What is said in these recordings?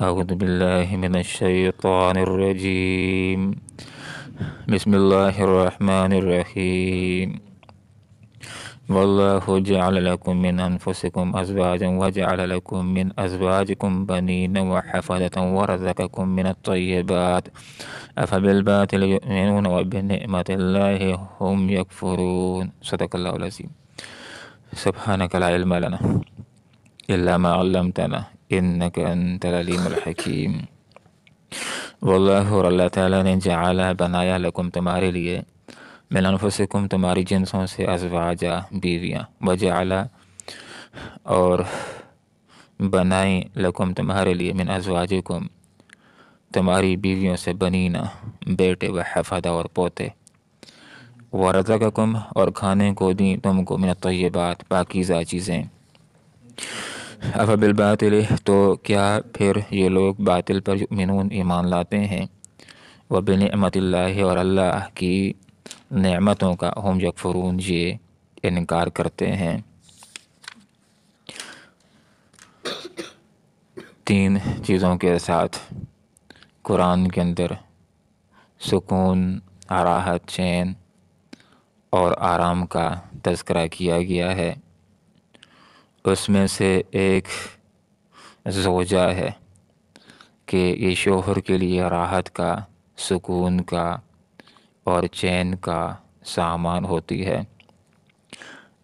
أعوذ بالله من الشيطان الرجيم. بسم الله الرحمن الرحيم. والله جعل لكم من أنفسكم أزواجا وجعل لكم من أزواجكم بنين وحفدة ورزقكم من الطيبات أفبالباطل يؤمنون وبنعمة الله هم يكفرون. صدق الله العظيم. سبحانك لا علم لنا إلا ما علمتنا إنك أنت العليم الحكيم. واللہ اور اللہ تعالیٰ نے جعلا بنایا لکم تمہارے لیے من انفسکم تمہاری جنسوں سے ازواجا بیویاں وجعلا اور بنائیں لکم تمہارے لیے من ازواجکم تمہاری بیویوں سے بنینا بیٹے وحفدہ اور پوتے ورزقکم اور کھانے کو دیں تم کو من الطیبات پاکیزہ چیزیں افبالباطل تو کیا پھر یہ لوگ باطل پر یؤمنون ایمان لاتے ہیں وبنعمت اللہ اور اللہ کی نعمتوں کا ہم یکفرون یہ انکار کرتے ہیں۔ 3 چیزوں کے ساتھ قرآن کے اندر سکون، راحت، چین اور آرام کا تذکرہ کیا گیا ہے۔ اس میں سے ایک زوجہ ہے کہ یہ شوہر کے لیے راحت کا، سکون کا اور چین کا سامان ہوتی ہے،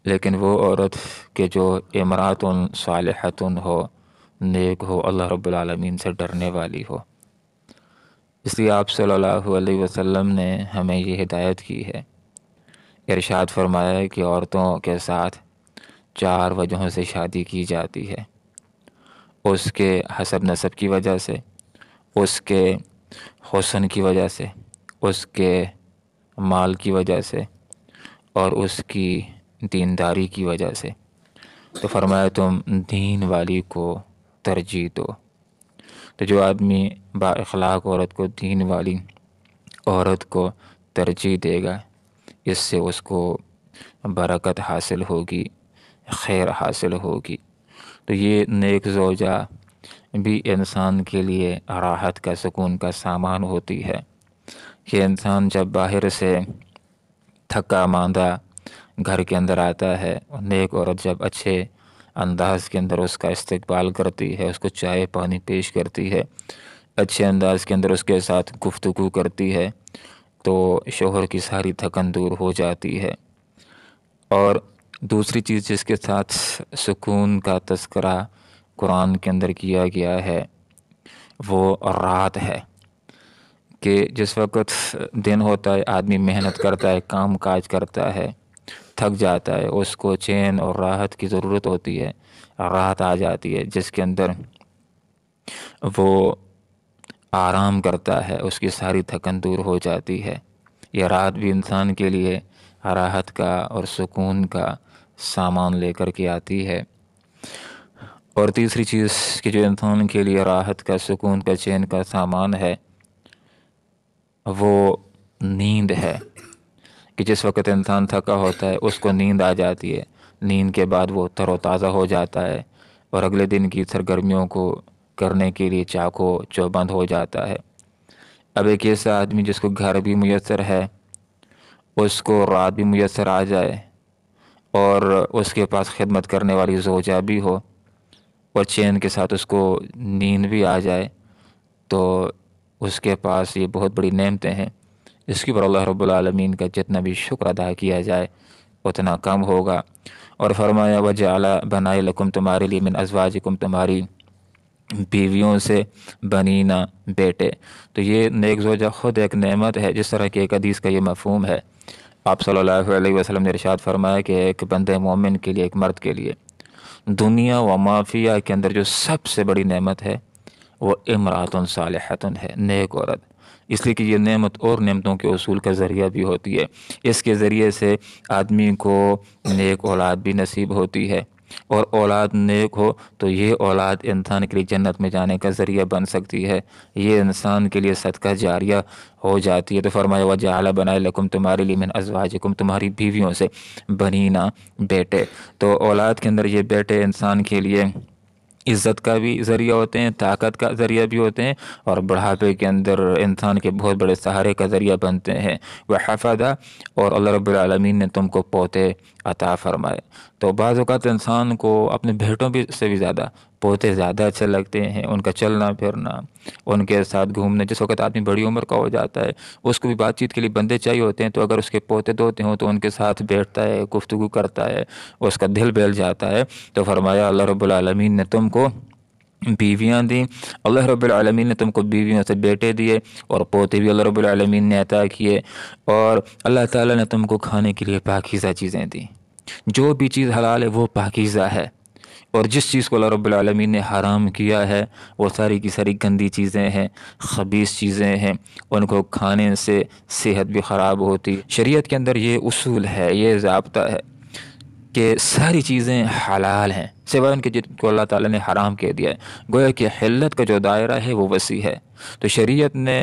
لیکن وہ عورت کہ جو امرأۃ صالحۃ ہو، نیک ہو، اللہ رب العالمین سے ڈرنے والی ہو۔ اس لیے آپ صلی اللہ علیہ وسلم نے ہمیں یہ ہدایت کی ہے، ارشاد فرمایا ہے کہ عورتوں کے ساتھ 4 وجہوں سے شادی کی جاتی ہے: اس کے حسب نسب کی وجہ سے، اس کے حسن کی وجہ سے، اس کے مال کی وجہ سے اور اس کی دینداری کی وجہ سے۔ تو فرمایا تم دین والی کو ترجیح دو۔ تو جو آدمی با اخلاق عورت کو، دین والی عورت کو ترجیح دے گا، اس سے اس کو برکت حاصل ہوگی، خیر حاصل ہوگی۔ تو یہ نیک زوجہ بھی انسان کے لیے راحت کا، سکون کا سامان ہوتی ہے کہ انسان جب باہر سے تھکا ماندہ گھر کے اندر آتا ہے، نیک عورت جب اچھے انداز کے اندر اس کا استقبال کرتی ہے، اس کو چائے پانی پیش کرتی ہے، اچھے انداز کے اندر اس کے ساتھ گفتگو کرتی ہے، تو شوہر کی ساری تھکن دور ہو جاتی ہے۔ اور دوسری چیز جس کے ساتھ سکون کا تذکرہ قرآن کے اندر کیا گیا ہے وہ رات ہے، کہ جس وقت دن ہوتا ہے آدمی محنت کرتا ہے، کام کاج کرتا ہے، تھک جاتا ہے، اس کو چین اور راحت کی ضرورت ہوتی ہے۔ رات آ جاتی ہے جس کے اندر وہ آرام کرتا ہے، اس کی ساری تھکن دور ہو جاتی ہے۔ یہ رات بھی انسان کے لیے راحت کا اور سکون کا سامان لے کر کے آتی ہے۔ اور تیسری چیز کہ جو انسان کے لیے راحت کا، سکون کا، چین کا سامان ہے وہ نیند ہے، کہ جس وقت انسان تھکا ہوتا ہے اس کو نیند آ جاتی ہے، نیند کے بعد وہ تر و تازہ ہو جاتا ہے اور اگلے دن کی سرگرمیوں کو کرنے کے لیے چاقو چوبند ہو جاتا ہے۔ اب ایک ایسا آدمی جس کو گھر بھی میسر ہے، اس کو رات بھی میسر آ جائے اور اس کے پاس خدمت کرنے والی زوجہ بھی ہو اور چین کے ساتھ اس کو نیند بھی آ جائے، تو اس کے پاس یہ بہت بڑی نعمتیں ہیں۔ اس کے اوپر اللہ رب العالمین کا جتنا بھی شکر ادا کیا جائے اتنا کم ہوگا۔ اور فرمایا وجعلا بنائے لکم تمہارے لیے من ازواجکم تمہاری بیویوں سے بنینا بیٹے۔ تو یہ نیک زوجہ خود ایک نعمت ہے، جس طرح کہ ایک حدیث کا یہ مفہوم ہے۔ آپ صلی اللہ علیہ وسلم نے ارشاد فرمایا کہ ایک بندے مومن کے لیے، ایک مرد کے لیے دنیا و مافیہ کے اندر جو سب سے بڑی نعمت ہے وہ امرأۃ صالحۃ ہے، نیک عورت۔ اس لیے کہ یہ نعمت اور نعمتوں کے اصول کا ذریعہ بھی ہوتی ہے، اس کے ذریعے سے آدمی کو نیک اولاد بھی نصیب ہوتی ہے، اور اولاد نیک ہو تو یہ اولاد انسان کے لیے جنت میں جانے کا ذریعہ بن سکتی ہے، یہ انسان کے لیے صدقہ جاریہ ہو جاتی ہے۔ تو فرمایا وجعل بنائے لکم تمہارے لیے من ازواجکم تمہاری بیویوں سے بنینا بیٹے۔ تو اولاد کے اندر یہ بیٹے انسان کے لیے عزت کا بھی ذریعہ ہوتے ہیں، طاقت کا ذریعہ بھی ہوتے ہیں، اور بڑھاپے کے اندر انسان کے بہت بڑے سہارے کا ذریعہ بنتے ہیں۔ وحفظہ، اور اللہ رب العالمین نے تم کو پوتے عطا فرمائے۔ تو بعض اوقات انسان کو اپنے بیٹوں سے بھی زیادہ پوتے زیادہ اچھے لگتے ہیں، ان کا چلنا پھرنا، ان کے ساتھ گھومنا۔ جس وقت آدمی بڑی عمر کا ہو جاتا ہے، اس کو بھی بات چیت کے لیے بندے چاہیے ہوتے ہیں، تو اگر اس کے پوتے دوتے ہوں تو ان کے ساتھ بیٹھتا ہے، گفتگو کرتا ہے، اس کا دل بہل جاتا ہے۔ تو فرمایا اللہ رب العالمین نے تم کو بیویاں دیں، اللہ رب العالمین نے تم کو بیویوں سے بیٹے دیے، اور پوتے بھی اللہ رب العالمین نے عطا کیے، اور اللہ تعالیٰ نے تم کو کھانے کے لیے پاکیزہ چیزیں دیں۔ جو بھی چیز حلال ہے وہ پاکیزہ ہے، اور جس چیز کو اللہ رب العالمین نے حرام کیا ہے وہ ساری کی ساری گندی چیزیں ہیں، خبیث چیزیں ہیں، ان کو کھانے سے صحت بھی خراب ہوتی۔ شریعت کے اندر یہ اصول ہے، یہ ضابطہ ہے کہ ساری چیزیں حلال ہیں سوائے ان کے جن کو اللہ تعالیٰ نے حرام کہہ دیا ہے۔ گویا کہ حلت کا جو دائرہ ہے وہ وسیع ہے، تو شریعت نے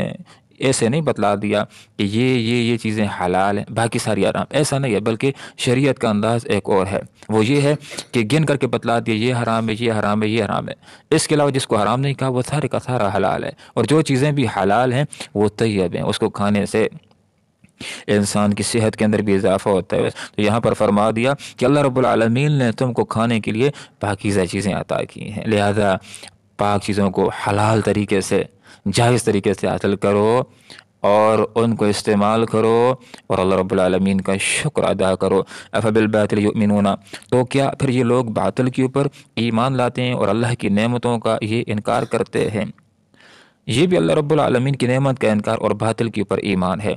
ایسے نہیں بتلا دیا کہ یہ چیزیں حلال ہیں باقی ساری حرام، ایسا نہیں ہے، بلکہ شریعت کا انداز ایک اور ہے، وہ یہ ہے کہ گن کر کے بتلا دیا یہ حرام ہے، یہ حرام ہے، یہ حرام ہے۔ اس کے علاوہ جس کو حرام نہیں کہا وہ سارے کا سارا حلال ہے، اور جو چیزیں بھی حلال ہیں وہ طیب ہیں، اس کو کھانے سے انسان کی صحت کے اندر بھی اضافہ ہوتا ہے۔ تو یہاں پر فرما دیا کہ اللہ رب العالمین نے تم کو کھانے کے لیے پاکیزہ چیزیں عطا کی ہیں، لہذا پاک چیزوں کو حلال طریقے سے، جائز طریقے سے حاصل کرو، اور ان کو استعمال کرو، اور اللہ رب العالمین کا شکر ادا کرو۔ افبالباطل یؤمنون، تو کیا پھر یہ لوگ باطل کے اوپر ایمان لاتے ہیں اور اللہ کی نعمتوں کا یہ انکار کرتے ہیں؟ یہ بھی اللہ رب العالمین کی نعمت کا انکار اور باطل کے اوپر ایمان ہے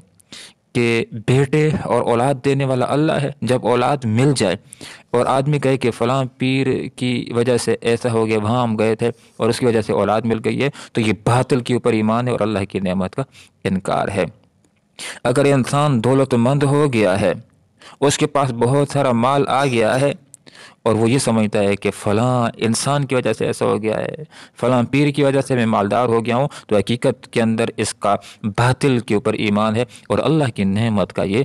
کہ بیٹے اور اولاد دینے والا اللہ ہے۔ جب اولاد مل جائے اور آدمی کہے کہ فلاں پیر کی وجہ سے ایسا ہو گیا، وہاں ہم گئے تھے اور اس کی وجہ سے اولاد مل گئی ہے، تو یہ باطل کے اوپر ایمان ہے اور اللہ کی نعمت کا انکار ہے۔ اگر انسان دولت مند ہو گیا ہے، اس کے پاس بہت سارا مال آ گیا ہے، اور وہ یہ سمجھتا ہے کہ فلاں انسان کی وجہ سے ایسا ہو گیا ہے، فلاں پیر کی وجہ سے میں مالدار ہو گیا ہوں، تو حقیقت کے اندر اس کا باطل کے اوپر ایمان ہے اور اللہ کی نعمت کا یہ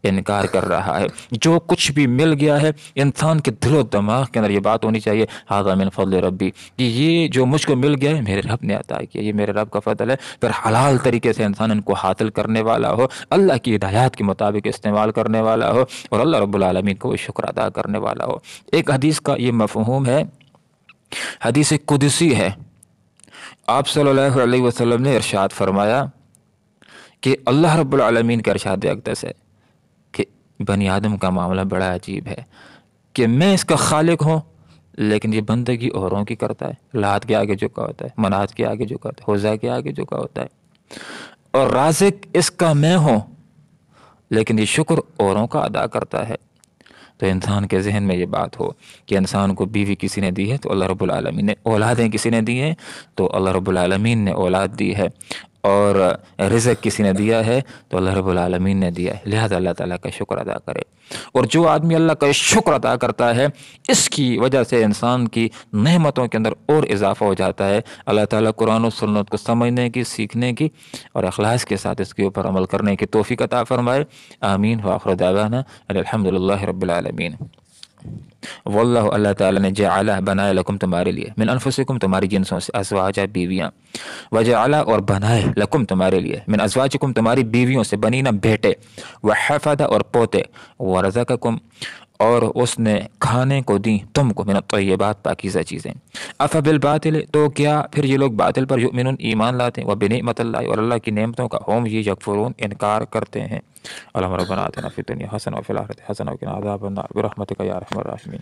انکار کر رہا ہے۔ جو کچھ بھی مل گیا ہے، انسان کے دل و دماغ کے اندر یہ بات ہونی چاہیے، ھذا من فضل ربی، کہ یہ جو مجھ کو مل گیا ہے میرے رب نے عطا کیا، یہ میرے رب کا فضل ہے۔ پھر حلال طریقے سے انسان ان کو حاصل کرنے والا ہو، اللہ کی ہدایات کے مطابق استعمال کرنے والا ہو، اور اللہ رب العالمین کو شکر ادا کرنے والا ہو۔ ایک حدیث کا یہ مفہوم ہے، حدیث قدسی ہے۔ آپ صلی اللہ علیہ وسلم نے ارشاد فرمایا کہ اللہ رب العالمین کا ارشاد اقدس ہے کہ بنی آدم کا معاملہ بڑا عجیب ہے کہ میں اس کا خالق ہوں، لیکن یہ بندگی اوروں کی کرتا ہے، لات کے آگے جھکا ہوتا ہے، منات کے آگے جھکا ہوتا ہے، حزا کے آگے جھکا ہوتا ہے، اور رازق اس کا میں ہوں، لیکن یہ شکر اوروں کا ادا کرتا ہے۔ تو انسان کے ذہن میں یہ بات ہو کہ انسان کو بیوی کسی نے دی ہے تو اللہ رب العالمین نے، اولادیں کسی نے دی ہیں تو اللہ رب العالمین نے اولاد دی ہے، اور رزق کسی نے دیا ہے تو اللہ رب العالمین نے دیا ہے، لہذا اللہ تعالیٰ کا شکر ادا کرے۔ اور جو آدمی اللہ کا شکر ادا کرتا ہے، اس کی وجہ سے انسان کی نعمتوں کے اندر اور اضافہ ہو جاتا ہے۔ اللہ تعالیٰ قرآن و سنت کو سمجھنے کی، سیکھنے کی اور اخلاص کے ساتھ اس کے اوپر عمل کرنے کی توفیق عطا فرمائے۔ آمین وآخر دعوانا الحمدللہ رب العالمین۔ واللہ، اللہ تعالیٰ نے جعلہ بنائے لکم تمہارے لیے، من انفسکم تمہاری جنسوں سے، ازواجا بیویاں، وجعلہ اور بنائے لکم تمہارے لیے، من ازواجکم تمہاری بیویوں سے، بنینا بیٹے، وحفدہ اور پوتے، ورزقکم اور اس نے کھانے کو دیں تم کو، من الطیبات پاکیزہ چیزیں۔ افبالباطل، تو کیا پھر یہ لوگ باطل پر یؤمنون ایمان لاتے ہیں، وبنعمت اللہ اور اللہ کی نعمتوں کا، ہم یہ یکفرون انکار کرتے ہیں۔ اللہم ربنا آتنا فی الدنیا حسنہ وفی الآخرۃ حسنہ وقنا عذاب النار برحمتک یا ارحم الراحمین۔